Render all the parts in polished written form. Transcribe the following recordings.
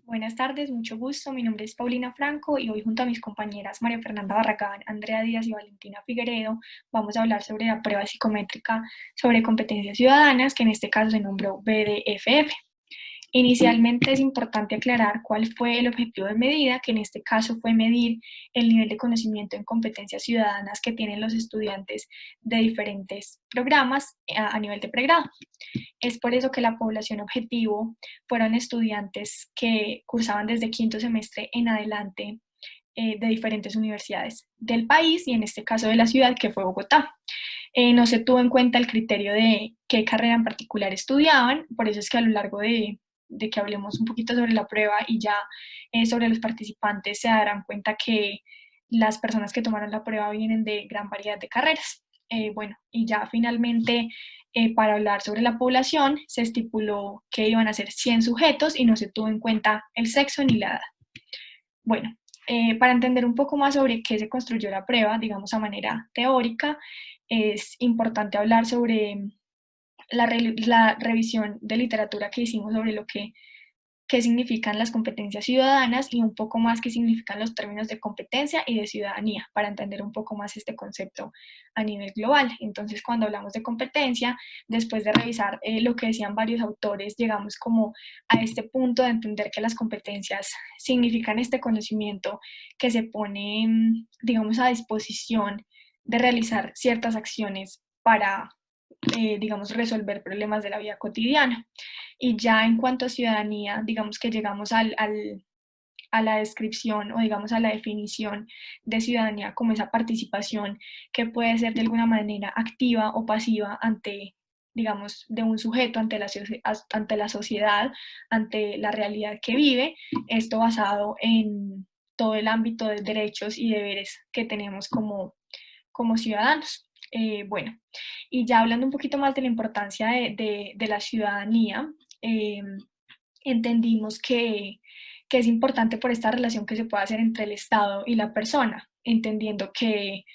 Buenas tardes, mucho gusto. Mi nombre es Paulina Franco y hoy junto a mis compañeras María Fernanda Barragán, Andrea Díaz y Valentina Figueredo vamos a hablar sobre la prueba psicométrica sobre competencias ciudadanas, que en este caso se nombró BDFF. Inicialmente es importante aclarar cuál fue el objetivo de medida, que en este caso fue medir el nivel de conocimiento en competencias ciudadanas que tienen los estudiantes de diferentes programas a nivel de pregrado. Es por eso que la población objetivo fueron estudiantes que cursaban desde quinto semestre en adelante de diferentes universidades del país y en este caso de la ciudad que fue Bogotá. No se tuvo en cuenta el criterio de qué carrera en particular estudiaban, por eso es que a lo largo de que hablemos un poquito sobre la prueba y ya sobre los participantes se darán cuenta que las personas que tomaron la prueba vienen de gran variedad de carreras. Bueno, y ya finalmente para hablar sobre la población se estipuló que iban a ser 100 sujetos y no se tuvo en cuenta el sexo ni la edad. Bueno, para entender un poco más sobre qué se construyó la prueba, digamos a manera teórica, es importante hablar sobre la revisión de literatura que hicimos sobre lo que qué significan las competencias ciudadanas y un poco más qué significan los términos de competencia y de ciudadanía, para entender un poco más este concepto a nivel global. Entonces, cuando hablamos de competencia, después de revisar lo que decían varios autores, llegamos como a este punto de entender que las competencias significan este conocimiento que se pone, digamos, a disposición de realizar ciertas acciones para digamos, resolver problemas de la vida cotidiana. Y ya en cuanto a ciudadanía, digamos que llegamos a la descripción o digamos a la definición de ciudadanía como esa participación que puede ser de alguna manera activa o pasiva ante, digamos, de un sujeto ante la sociedad, ante la realidad que vive, esto basado en todo el ámbito de derechos y deberes que tenemos como ciudadanos. Bueno, y ya hablando un poquito más de la importancia de la ciudadanía, eh, entendimos que es importante por esta relación que se puede hacer entre el Estado y la persona, entendiendo que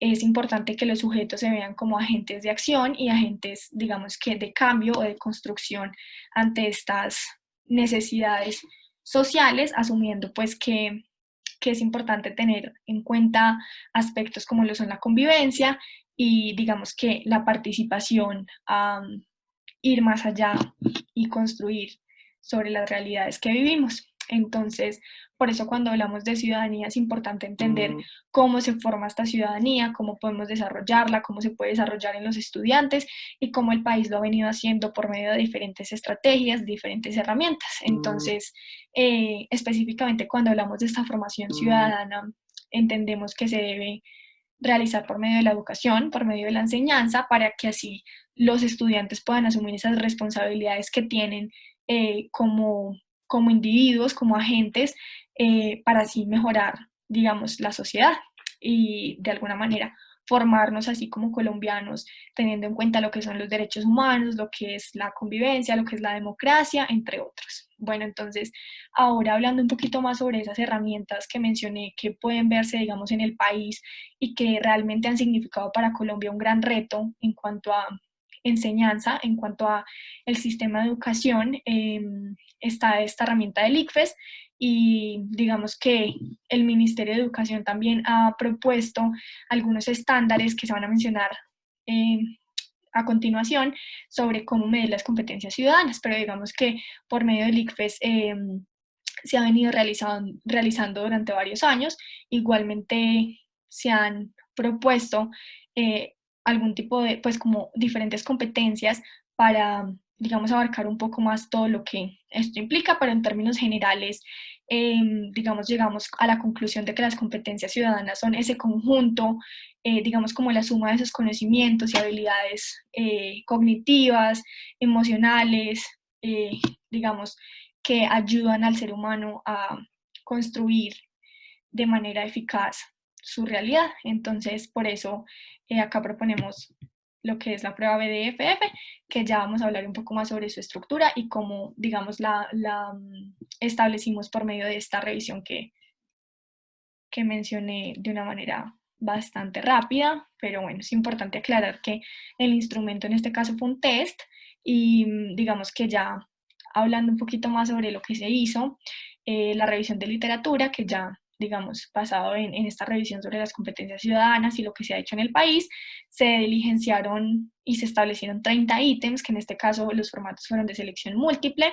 es importante que los sujetos se vean como agentes de acción y agentes, digamos que de cambio o de construcción ante estas necesidades sociales, asumiendo pues que es importante tener en cuenta aspectos como lo son la convivencia y digamos que la participación, ir más allá y construir sobre las realidades que vivimos. Entonces, por eso cuando hablamos de ciudadanía es importante entender cómo se forma esta ciudadanía, cómo podemos desarrollarla, cómo se puede desarrollar en los estudiantes y cómo el país lo ha venido haciendo por medio de diferentes estrategias, diferentes herramientas. Entonces, específicamente cuando hablamos de esta formación ciudadana, entendemos que se debe realizar por medio de la educación, por medio de la enseñanza, para que así los estudiantes puedan asumir esas responsabilidades que tienen como individuos, como agentes, para así mejorar, digamos, la sociedad y de alguna manera formarnos así como colombianos, teniendo en cuenta lo que son los derechos humanos, lo que es la convivencia, lo que es la democracia, entre otros. Bueno, entonces, ahora hablando un poquito más sobre esas herramientas que mencioné que pueden verse, digamos, en el país y que realmente han significado para Colombia un gran reto en cuanto a enseñanza, en cuanto a el sistema de educación, está esta herramienta del ICFES y digamos que el Ministerio de Educación también ha propuesto algunos estándares que se van a mencionar eh, a continuación sobre cómo medir las competencias ciudadanas, pero digamos que por medio del ICFES se ha venido realizando durante varios años. Igualmente se han propuesto algún tipo de, pues como diferentes competencias para, digamos, abarcar un poco más todo lo que esto implica, pero en términos generales, digamos, llegamos a la conclusión de que las competencias ciudadanas son ese conjunto, digamos, como la suma de esos conocimientos y habilidades cognitivas, emocionales, digamos, que ayudan al ser humano a construir de manera eficaz su realidad. Entonces, por eso acá proponemos lo que es la prueba BDFF, que ya vamos a hablar un poco más sobre su estructura y cómo, digamos, la establecimos por medio de esta revisión que mencioné de una manera bastante rápida, pero bueno, es importante aclarar que el instrumento en este caso fue un test y digamos que ya hablando un poquito más sobre lo que se hizo, la revisión de literatura, que ya, digamos, basado en esta revisión sobre las competencias ciudadanas y lo que se ha hecho en el país, se diligenciaron y se establecieron 30 ítems, que en este caso los formatos fueron de selección múltiple.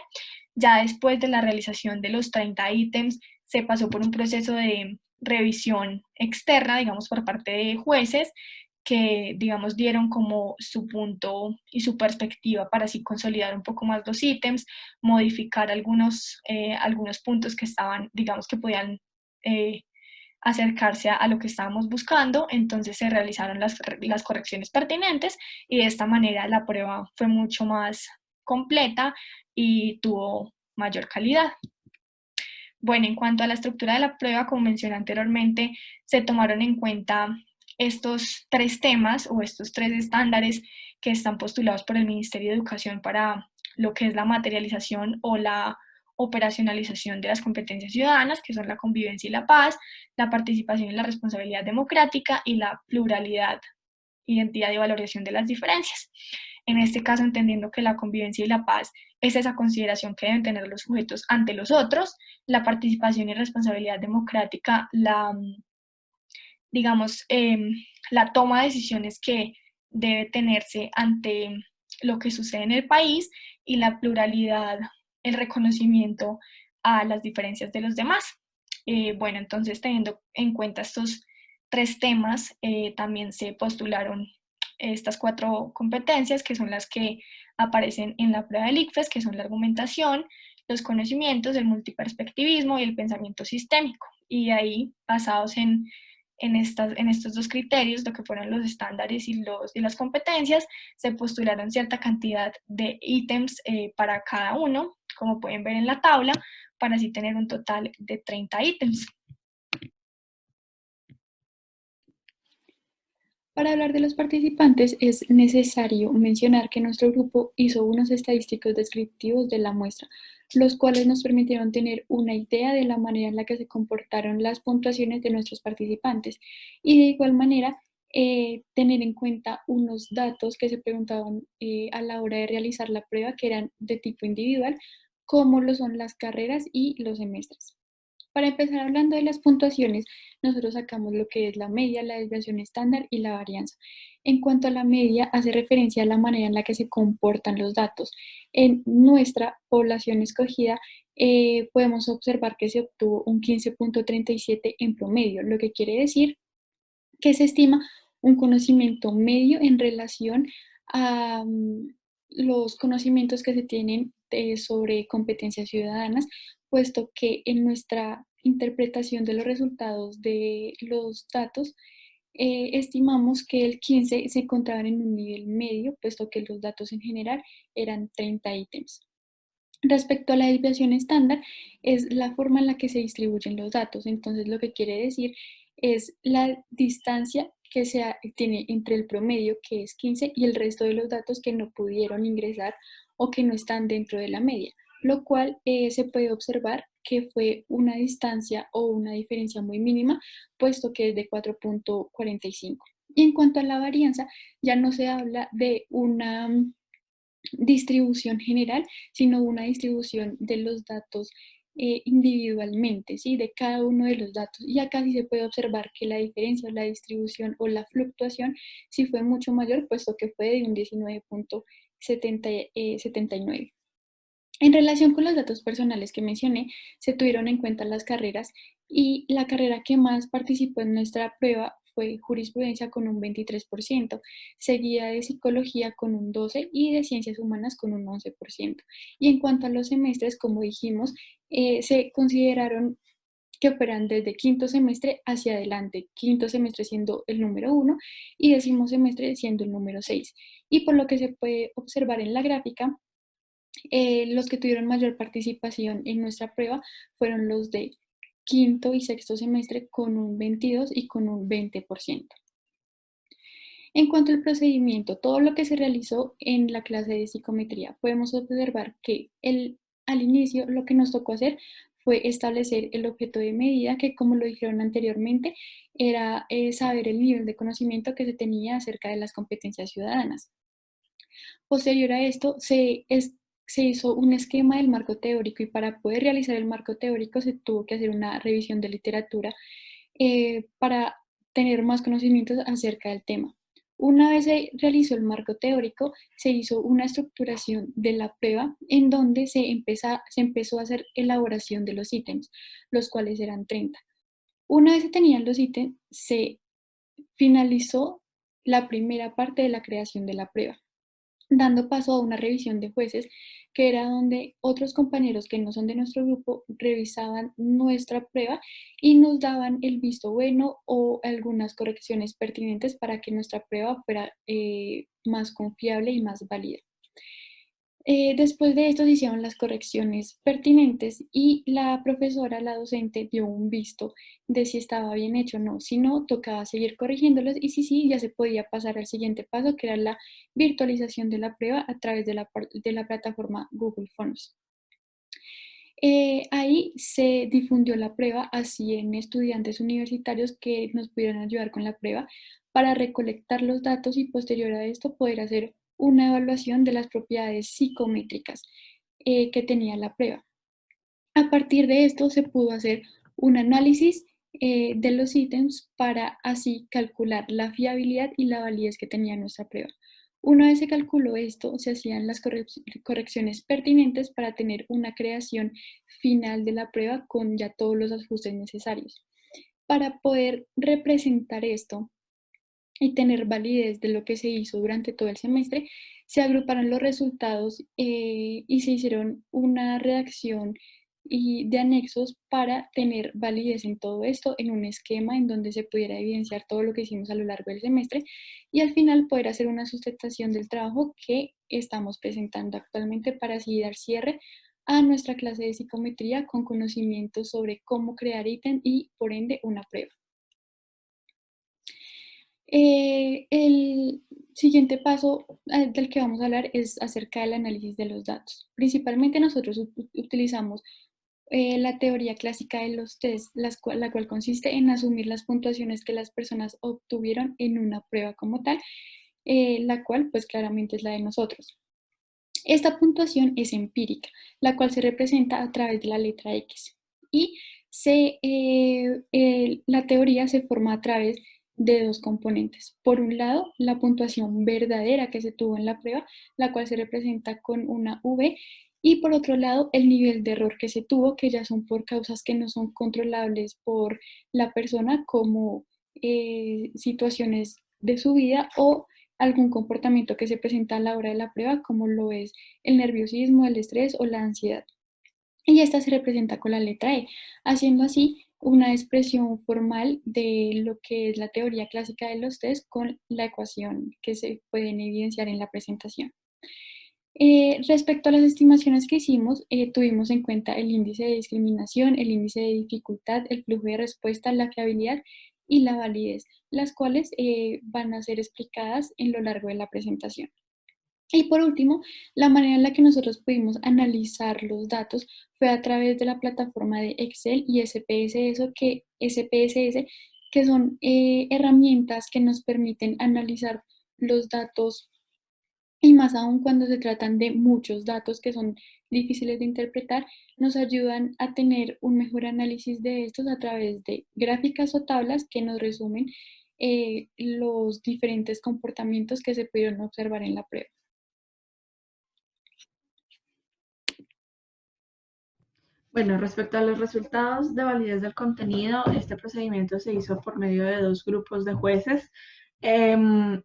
Ya después de la realización de los 30 ítems, se pasó por un proceso de revisión externa, digamos, por parte de jueces, que, digamos, dieron como su punto y su perspectiva para así consolidar un poco más los ítems, modificar algunos puntos que estaban, digamos, que podían acercarse a lo que estábamos buscando. Entonces se realizaron las correcciones pertinentes y de esta manera la prueba fue mucho más completa y tuvo mayor calidad. Bueno, en cuanto a la estructura de la prueba, como mencioné anteriormente, se tomaron en cuenta estos tres temas o estos tres estándares que están postulados por el Ministerio de Educación para lo que es la materialización o la operacionalización de las competencias ciudadanas, que son la convivencia y la paz, la participación y la responsabilidad democrática y la pluralidad, identidad y valoración de las diferencias. En este caso, entendiendo que la convivencia y la paz es esa consideración que deben tener los sujetos ante los otros, la participación y responsabilidad democrática, digamos, la toma de decisiones que debe tenerse ante lo que sucede en el país, y la pluralidad, el reconocimiento a las diferencias de los demás. Bueno, entonces teniendo en cuenta estos tres temas, también se postularon estas cuatro competencias, que son las que aparecen en la prueba del ICFES, que son la argumentación, los conocimientos, el multiperspectivismo y el pensamiento sistémico. Y ahí, basados en estos dos criterios, lo que fueron los estándares y las competencias, se postularon cierta cantidad de ítems para cada uno, como pueden ver en la tabla, para así tener un total de 30 ítems. Para hablar de los participantes, es necesario mencionar que nuestro grupo hizo unos estadísticos descriptivos de la muestra, los cuales nos permitieron tener una idea de la manera en la que se comportaron las puntuaciones de nuestros participantes y de igual manera tener en cuenta unos datos que se preguntaban a la hora de realizar la prueba, que eran de tipo individual, como lo son las carreras y los semestres. Para empezar hablando de las puntuaciones, nosotros sacamos lo que es la media, la desviación estándar y la varianza. En cuanto a la media, hace referencia a la manera en la que se comportan los datos. En nuestra población escogida, podemos observar que se obtuvo un 15.37 en promedio, lo que quiere decir que se estima un conocimiento medio en relación a los conocimientos que se tienen sobre competencias ciudadanas, puesto que en nuestra interpretación de los resultados de los datos, estimamos que el 15 se encontraba en un nivel medio, puesto que los datos en general eran 30 ítems. Respecto a la desviación estándar, es la forma en la que se distribuyen los datos. Entonces, lo que quiere decir es la distancia que se tiene entre el promedio, que es 15, y el resto de los datos que no pudieron ingresar o que no están dentro de la media, lo cual se puede observar que fue una distancia o una diferencia muy mínima, puesto que es de 4.45. Y en cuanto a la varianza, ya no se habla de una distribución general, sino una distribución de los datos individualmente, ¿sí? De cada uno de los datos. Y acá sí se puede observar que la diferencia, la distribución o la fluctuación sí fue mucho mayor, puesto que fue de un 19.79. En relación con los datos personales que mencioné, se tuvieron en cuenta las carreras y la carrera que más participó en nuestra prueba fue jurisprudencia con un 23%, seguida de psicología con un 12% y de ciencias humanas con un 11%. Y en cuanto a los semestres, como dijimos, se consideraron que operan desde quinto semestre hacia adelante, quinto semestre siendo el número 1 y décimo semestre siendo el número 6. Y por lo que se puede observar en la gráfica, los que tuvieron mayor participación en nuestra prueba fueron los de quinto y sexto semestre con un 22 y con un 20%. En cuanto al procedimiento, todo lo que se realizó en la clase de psicometría, podemos observar que al inicio lo que nos tocó hacer fue establecer el objeto de medida, que como lo dijeron anteriormente, era saber el nivel de conocimiento que se tenía acerca de las competencias ciudadanas. Posterior a esto, se se hizo un esquema del marco teórico y para poder realizar el marco teórico se tuvo que hacer una revisión de literatura para tener más conocimientos acerca del tema. Una vez se realizó el marco teórico, se hizo una estructuración de la prueba en donde se empezó a hacer elaboración de los ítems, los cuales eran 30. Una vez se tenían los ítems, se finalizó la primera parte de la creación de la prueba, dando paso a una revisión de jueces, que era donde otros compañeros que no son de nuestro grupo revisaban nuestra prueba y nos daban el visto bueno o algunas correcciones pertinentes para que nuestra prueba fuera más confiable y más válida. Después de esto se hicieron las correcciones pertinentes y la profesora, la docente, dio un visto de si estaba bien hecho o no. Si no, tocaba seguir corrigiéndolos y si sí, ya se podía pasar al siguiente paso, que era la virtualización de la prueba a través de la plataforma Google Forms. Ahí se difundió la prueba a 100 estudiantes universitarios que nos pudieran ayudar con la prueba para recolectar los datos y posterior a esto poder hacer una evaluación de las propiedades psicométricas que tenía la prueba. A partir de esto se pudo hacer un análisis de los ítems para así calcular la fiabilidad y la validez que tenía nuestra prueba. Una vez se calculó esto, se hacían las correcciones pertinentes para tener una creación final de la prueba con ya todos los ajustes necesarios. Para poder representar esto y tener validez de lo que se hizo durante todo el semestre, se agruparon los resultados y se hicieron una redacción de anexos para tener validez en todo esto, en un esquema en donde se pudiera evidenciar todo lo que hicimos a lo largo del semestre y al final poder hacer una sustentación del trabajo que estamos presentando actualmente para así dar cierre a nuestra clase de psicometría con conocimientos sobre cómo crear ítem y por ende una prueba. El siguiente paso del que vamos a hablar es acerca del análisis de los datos. Principalmente nosotros utilizamos la teoría clásica de los test, la cual consiste en asumir las puntuaciones que las personas obtuvieron en una prueba como tal, la cual pues claramente es la de nosotros. Esta puntuación es empírica, la cual se representa a través de la letra X y la teoría se forma a través de dos componentes. Por un lado, la puntuación verdadera que se tuvo en la prueba, la cual se representa con una V, y por otro lado, el nivel de error que se tuvo, que ya son por causas que no son controlables por la persona, como situaciones de su vida o algún comportamiento que se presenta a la hora de la prueba, como lo es el nerviosismo, el estrés o la ansiedad. Y esta se representa con la letra E, haciendo así una expresión formal de lo que es la teoría clásica de los test con la ecuación que se pueden evidenciar en la presentación. Respecto a las estimaciones que hicimos, tuvimos en cuenta el índice de discriminación, el índice de dificultad, el flujo de respuesta, la fiabilidad y la validez, las cuales van a ser explicadas en lo largo de la presentación. Y por último, la manera en la que nosotros pudimos analizar los datos fue a través de la plataforma de Excel y SPSS, que son herramientas que nos permiten analizar los datos y más aún cuando se tratan de muchos datos que son difíciles de interpretar, nos ayudan a tener un mejor análisis de estos a través de gráficas o tablas que nos resumen los diferentes comportamientos que se pudieron observar en la prueba. Bueno, respecto a los resultados de validez del contenido, este procedimiento se hizo por medio de dos grupos de jueces, en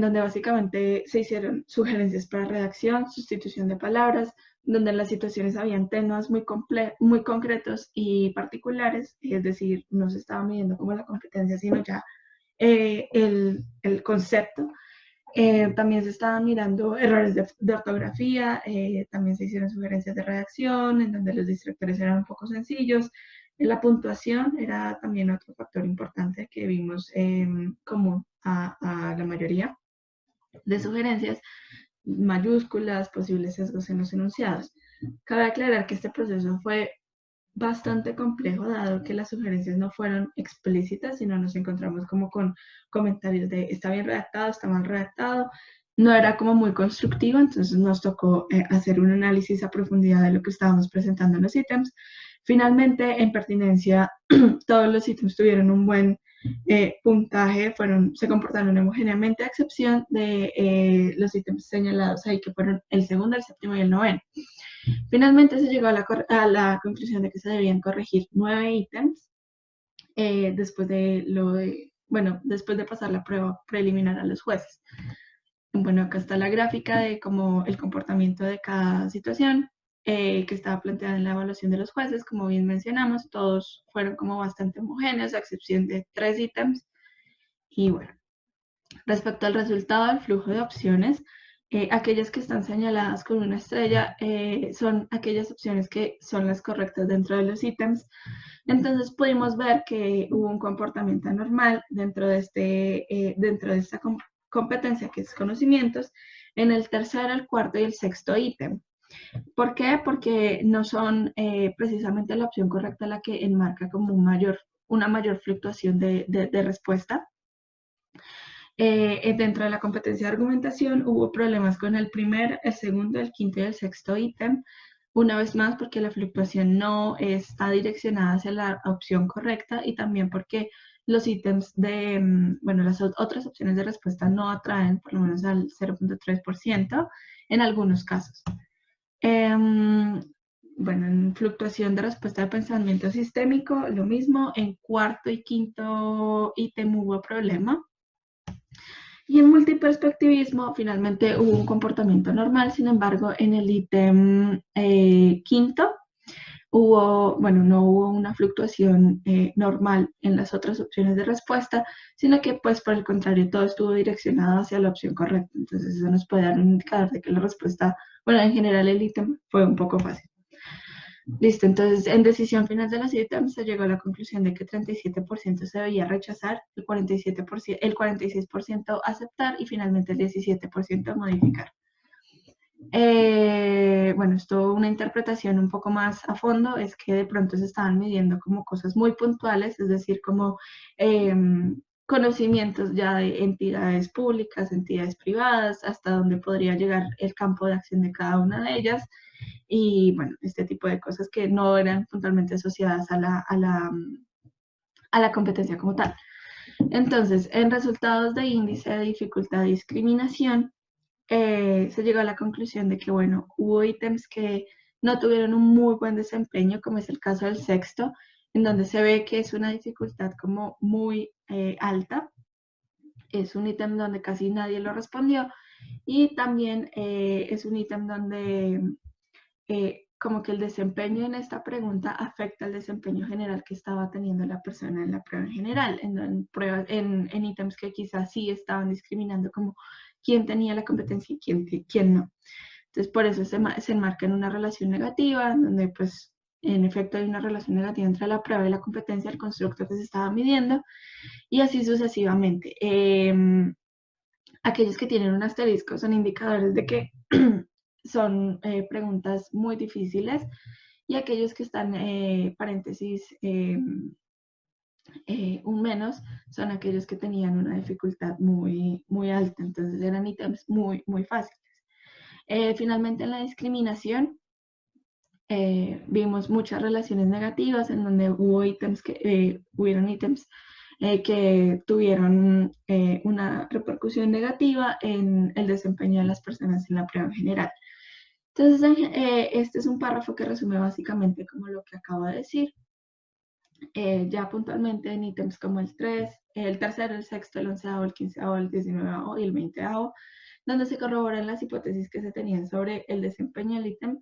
donde básicamente se hicieron sugerencias para redacción, sustitución de palabras, donde las situaciones habían temas muy concretos y particulares, es decir, no se estaba midiendo como la competencia, sino ya el concepto. También se estaban mirando errores de ortografía, también se hicieron sugerencias de redacción, en donde los distractores eran un poco sencillos. La puntuación era también otro factor importante que vimos común a la mayoría de sugerencias, mayúsculas, posibles sesgos en los enunciados. Cabe aclarar que este proceso fue bastante complejo, dado que las sugerencias no fueron explícitas, sino nos encontramos como con comentarios de está bien redactado, está mal redactado, no era como muy constructivo, entonces nos tocó hacer un análisis a profundidad de lo que estábamos presentando en los ítems. Finalmente, en pertinencia, todos los ítems tuvieron un buen puntaje, se comportaron homogéneamente, a excepción de los ítems señalados ahí, que fueron el segundo, el séptimo y el noveno. Finalmente se llegó a la conclusión de que se debían corregir 9 ítems después de pasar la prueba preliminar a los jueces. Bueno, acá está la gráfica de cómo el comportamiento de cada situación que estaba planteada en la evaluación de los jueces. Como bien mencionamos, todos fueron como bastante homogéneos, a excepción de 3 ítems. Y bueno, respecto al resultado del flujo de opciones, aquellas que están señaladas con una estrella son aquellas opciones que son las correctas dentro de los ítems. Entonces pudimos ver que hubo un comportamiento anormal dentro de esta competencia, que es conocimientos, en el tercero, el cuarto y el sexto ítem. ¿Por qué? Porque no son precisamente la opción correcta la que enmarca como una mayor fluctuación de respuesta. Dentro de la competencia de argumentación hubo problemas con el primer, el segundo, el quinto y el sexto ítem. Una vez más, porque la fluctuación no está direccionada hacia la opción correcta, y también porque los ítems las otras opciones de respuesta no atraen por lo menos al 0.3% en algunos casos. En fluctuación de respuesta de pensamiento sistémico, lo mismo. En cuarto y quinto ítem hubo problema. Y en multiperspectivismo, finalmente hubo un comportamiento normal. Sin embargo, en el ítem quinto, no hubo una fluctuación normal en las otras opciones de respuesta, sino que, pues, por el contrario, todo estuvo direccionado hacia la opción correcta. Entonces, eso nos puede dar un indicador de que la respuesta, en general, el ítem fue un poco fácil. Listo, entonces en decisión final de los ítems se llegó a la conclusión de que 37% se debía rechazar, el 46% aceptar y finalmente el 17% modificar. Esto, una interpretación un poco más a fondo, es que de pronto se estaban midiendo como cosas muy puntuales, es decir, como conocimientos ya de entidades públicas, entidades privadas, hasta dónde podría llegar el campo de acción de cada una de ellas, y este tipo de cosas que no eran puntualmente asociadas a la competencia como tal. Entonces, en resultados de índice de dificultad de discriminación, se llegó a la conclusión de que, hubo ítems que no tuvieron un muy buen desempeño, como es el caso del sexto, en donde se ve que es una dificultad como muy alta. Es un ítem donde casi nadie lo respondió, y también es un ítem donde como que el desempeño en esta pregunta afecta el desempeño general que estaba teniendo la persona en la prueba en general, en ítems que quizás sí estaban discriminando como quién tenía la competencia y quién no. Entonces, por eso se enmarca en una relación negativa, donde pues en efecto hay una relación negativa entre la prueba y la competencia, el constructo que se estaba midiendo, y así sucesivamente. Aquellos que tienen un asterisco son indicadores de que son preguntas muy difíciles, y aquellos que están paréntesis un menos son aquellos que tenían una dificultad muy, muy alta. Entonces eran ítems muy, muy fáciles. Finalmente, en la discriminación vimos muchas relaciones negativas, en donde hubieron ítems que tuvieron una repercusión negativa en el desempeño de las personas en la prueba en general. Entonces, este es un párrafo que resume básicamente como lo que acabo de decir. Ya puntualmente en ítems como el 3, el tercero, el sexto, el 11º, el 15º, el 19º y el 20º, donde se corroboran las hipótesis que se tenían sobre el desempeño del ítem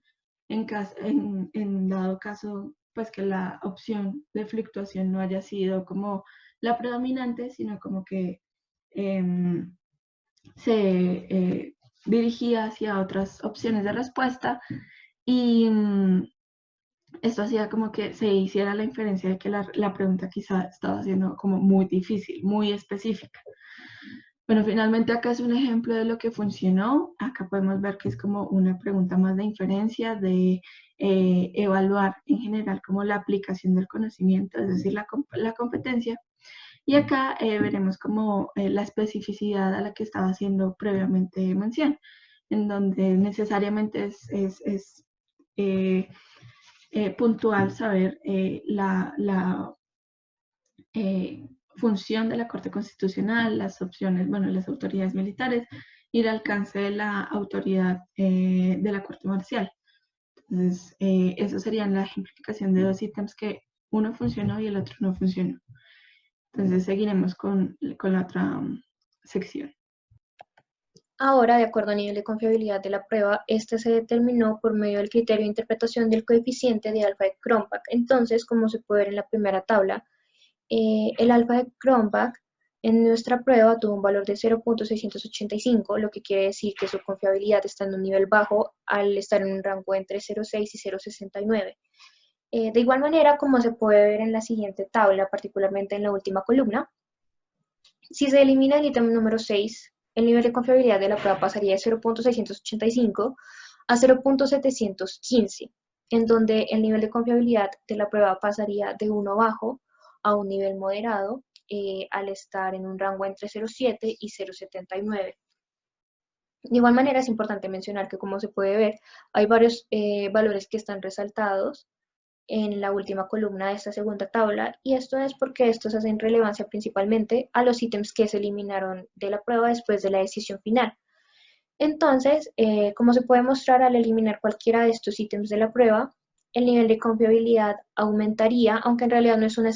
en dado caso, pues, que la opción de fluctuación no haya sido como la predominante, sino como que se dirigía hacia otras opciones de respuesta, y esto hacía como que se hiciera la inferencia de que la pregunta quizá estaba siendo como muy difícil, muy específica. Bueno, finalmente acá es un ejemplo de lo que funcionó. Acá podemos ver que es como una pregunta más de inferencia, de evaluar en general como la aplicación del conocimiento, es decir, la competencia. Y acá veremos como la especificidad a la que estaba haciendo previamente mención, en donde necesariamente es puntual saber la función de la Corte Constitucional, las opciones, bueno, las autoridades militares y el alcance de la autoridad de la Corte Marcial. Entonces, eso sería la ejemplificación de dos ítems que uno funcionó y el otro no funcionó. Entonces, seguiremos con la otra sección. Ahora, de acuerdo al nivel de confiabilidad de la prueba, este se determinó por medio del criterio de interpretación del coeficiente de alfa de Cronbach. Entonces, como se puede ver en la primera tabla, el alfa de Cronbach en nuestra prueba tuvo un valor de 0.685, lo que quiere decir que su confiabilidad está en un nivel bajo al estar en un rango entre 0.6 y 0.69. De igual manera, como se puede ver en la siguiente tabla, particularmente en la última columna, si se elimina el ítem número 6, el nivel de confiabilidad de la prueba pasaría de 0.685 a 0.715, en donde el nivel de confiabilidad de la prueba pasaría de 1 bajo a un nivel moderado al estar en un rango entre 0.7 y 0.79. De igual manera, es importante mencionar que, como se puede ver, hay varios valores que están resaltados en la última columna de esta segunda tabla, y esto es porque estos hacen relevancia principalmente a los ítems que se eliminaron de la prueba después de la decisión final. Entonces, como se puede mostrar, al eliminar cualquiera de estos ítems de la prueba, el nivel de confiabilidad aumentaría, aunque en realidad no es una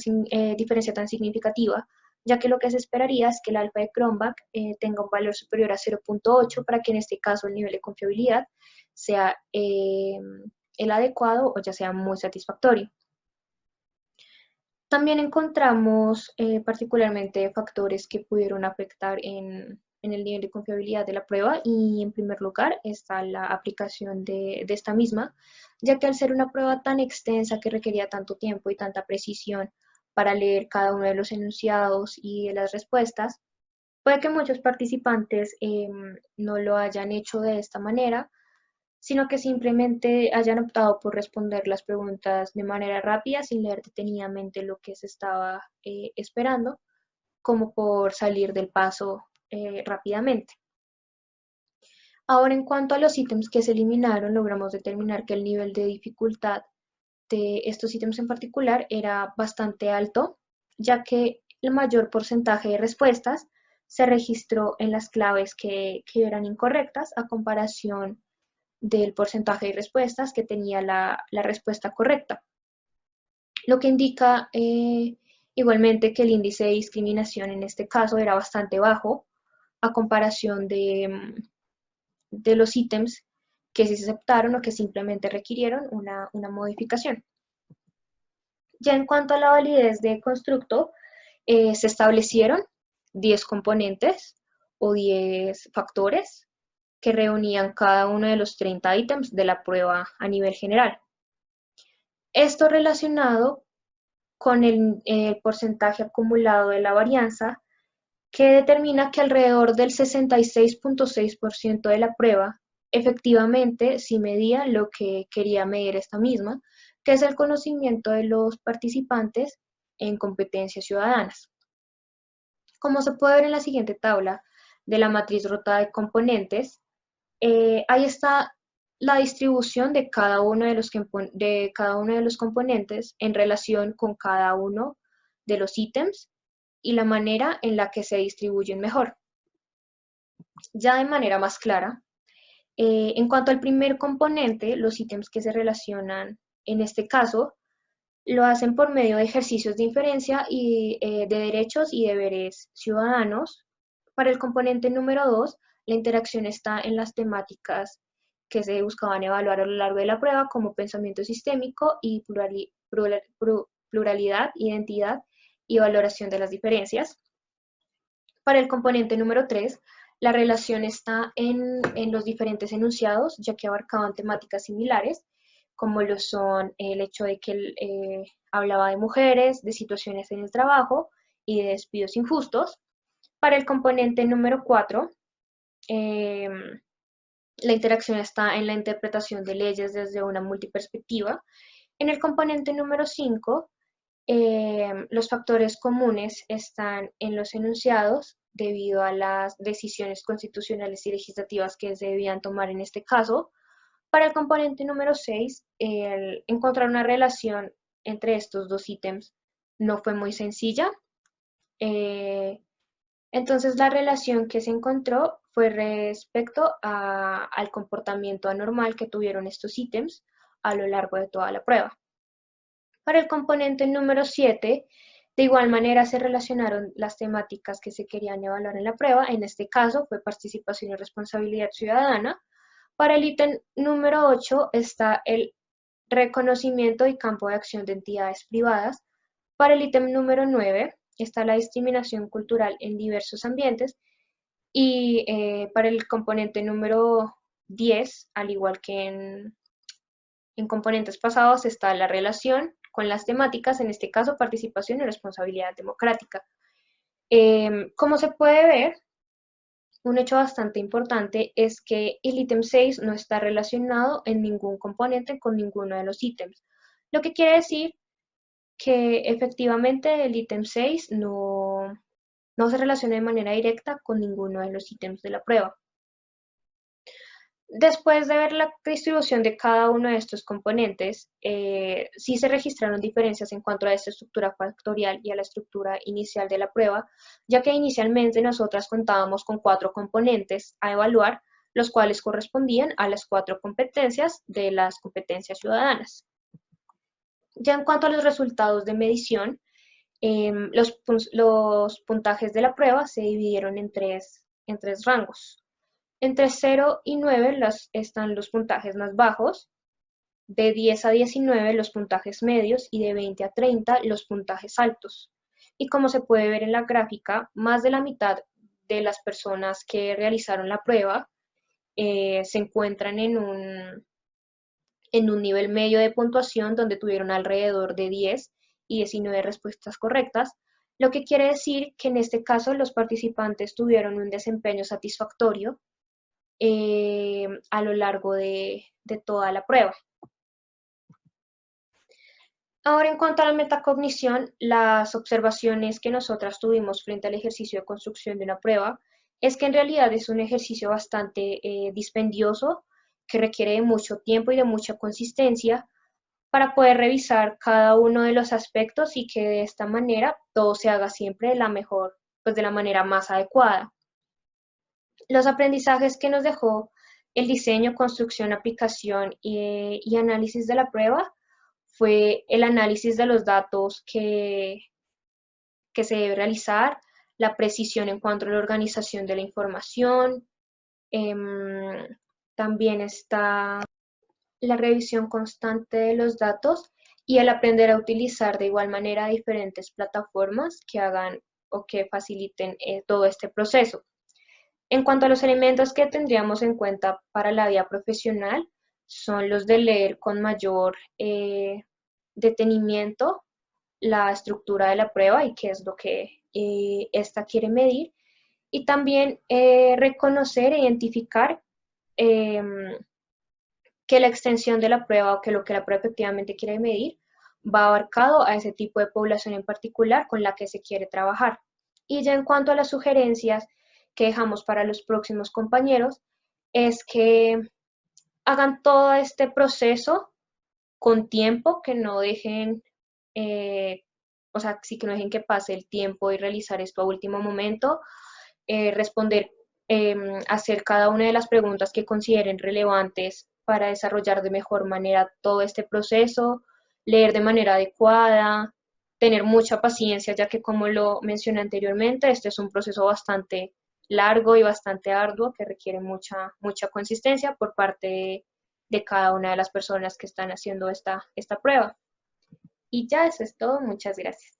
diferencia tan significativa, ya que lo que se esperaría es que el alfa de Cronbach tenga un valor superior a 0.8 para que en este caso el nivel de confiabilidad sea el adecuado o ya sea muy satisfactorio. También encontramos particularmente factores que pudieron afectar en el nivel de confiabilidad de la prueba, y en primer lugar está la aplicación de esta misma, ya que al ser una prueba tan extensa que requería tanto tiempo y tanta precisión para leer cada uno de los enunciados y de las respuestas, puede que muchos participantes no lo hayan hecho de esta manera, sino que simplemente hayan optado por responder las preguntas de manera rápida sin leer detenidamente lo que se estaba esperando, como por salir del paso rápidamente. Ahora, en cuanto a los ítems que se eliminaron, logramos determinar que el nivel de dificultad de estos ítems en particular era bastante alto, ya que el mayor porcentaje de respuestas se registró en las claves que eran incorrectas a comparación del porcentaje de respuestas que tenía la respuesta correcta, lo que indica igualmente que el índice de discriminación en este caso era bastante bajo a comparación de los ítems que sí se aceptaron o que simplemente requirieron una modificación. Ya en cuanto a la validez de constructo, se establecieron 10 componentes o 10 factores que reunían cada uno de los 30 ítems de la prueba a nivel general. Esto relacionado con el porcentaje acumulado de la varianza, que determina que alrededor del 66.6% de la prueba efectivamente sí medía lo que quería medir esta misma, que es el conocimiento de los participantes en competencias ciudadanas. Como se puede ver en la siguiente tabla de la matriz rota de componentes, ahí está la distribución de cada uno de los componentes en relación con cada uno de los ítems y la manera en la que se distribuyen mejor. Ya de manera más clara, en cuanto al primer componente, los ítems que se relacionan en este caso lo hacen por medio de ejercicios de inferencia y de derechos y deberes ciudadanos. Para el componente número 2, la interacción está en las temáticas que se buscaban evaluar a lo largo de la prueba, como pensamiento sistémico y pluralidad, identidad y valoración de las diferencias. Para el componente número 3, la relación está en los diferentes enunciados, ya que abarcaban temáticas similares, como lo son el hecho de que hablaba de mujeres, de situaciones en el trabajo y de despidos injustos. Para el componente número 4, la interacción está en la interpretación de leyes desde una multiperspectiva. En el componente número 5, Los factores comunes están en los enunciados debido a las decisiones constitucionales y legislativas que se debían tomar en este caso. Para el componente número 6, encontrar una relación entre estos dos ítems no fue muy sencilla. Entonces la relación que se encontró fue respecto al comportamiento anormal que tuvieron estos ítems a lo largo de toda la prueba. Para el componente número 7, de igual manera se relacionaron las temáticas que se querían evaluar en la prueba. En este caso fue participación y responsabilidad ciudadana. Para el ítem número 8 está el reconocimiento y campo de acción de entidades privadas. Para el ítem número 9 está la discriminación cultural en diversos ambientes. Y para el componente número 10, al igual que en componentes pasados, está la relación con las temáticas, en este caso participación y responsabilidad democrática. Como se puede ver, un hecho bastante importante es que el ítem 6 no está relacionado en ningún componente con ninguno de los ítems, lo que quiere decir que efectivamente el ítem 6 no se relaciona de manera directa con ninguno de los ítems de la prueba. Después de ver la distribución de cada uno de estos componentes, sí se registraron diferencias en cuanto a esta estructura factorial y a la estructura inicial de la prueba, ya que inicialmente nosotras contábamos con 4 componentes a evaluar, los cuales correspondían a las 4 competencias de las competencias ciudadanas. Ya en cuanto a los resultados de medición, los puntajes de la prueba se dividieron en tres rangos. Entre 0 y 9 están los puntajes más bajos, de 10 a 19 los puntajes medios y de 20 a 30 los puntajes altos. Y como se puede ver en la gráfica, más de la mitad de las personas que realizaron la prueba se encuentran en un nivel medio de puntuación donde tuvieron alrededor de 10 y 19 respuestas correctas, lo que quiere decir que en este caso los participantes tuvieron un desempeño satisfactorio a lo largo de toda la prueba. Ahora, en cuanto a la metacognición, las observaciones que nosotras tuvimos frente al ejercicio de construcción de una prueba es que en realidad es un ejercicio bastante dispendioso, que requiere de mucho tiempo y de mucha consistencia para poder revisar cada uno de los aspectos y que de esta manera todo se haga siempre de la mejor, pues de la manera más adecuada. Los aprendizajes que nos dejó el diseño, construcción, aplicación y análisis de la prueba fue el análisis de los datos que se debe realizar, la precisión en cuanto a la organización de la información, también está la revisión constante de los datos y el aprender a utilizar de igual manera diferentes plataformas que hagan o que faciliten todo este proceso. En cuanto a los elementos que tendríamos en cuenta para la vida profesional, son los de leer con mayor detenimiento la estructura de la prueba y qué es lo que ésta quiere medir, y también reconocer e identificar que la extensión de la prueba o que lo que la prueba efectivamente quiere medir va abarcado a ese tipo de población en particular con la que se quiere trabajar. Y ya en cuanto a las sugerencias que dejamos para los próximos compañeros, es que hagan todo este proceso con tiempo, que no dejen, o sea, sí que no dejen que pase el tiempo y realizar esto a último momento, responder, hacer cada una de las preguntas que consideren relevantes para desarrollar de mejor manera todo este proceso, leer de manera adecuada, tener mucha paciencia, ya que como lo mencioné anteriormente, este es un proceso bastante largo y bastante arduo que requiere mucha consistencia por parte de cada una de las personas que están haciendo esta prueba. Y ya eso es todo, muchas gracias.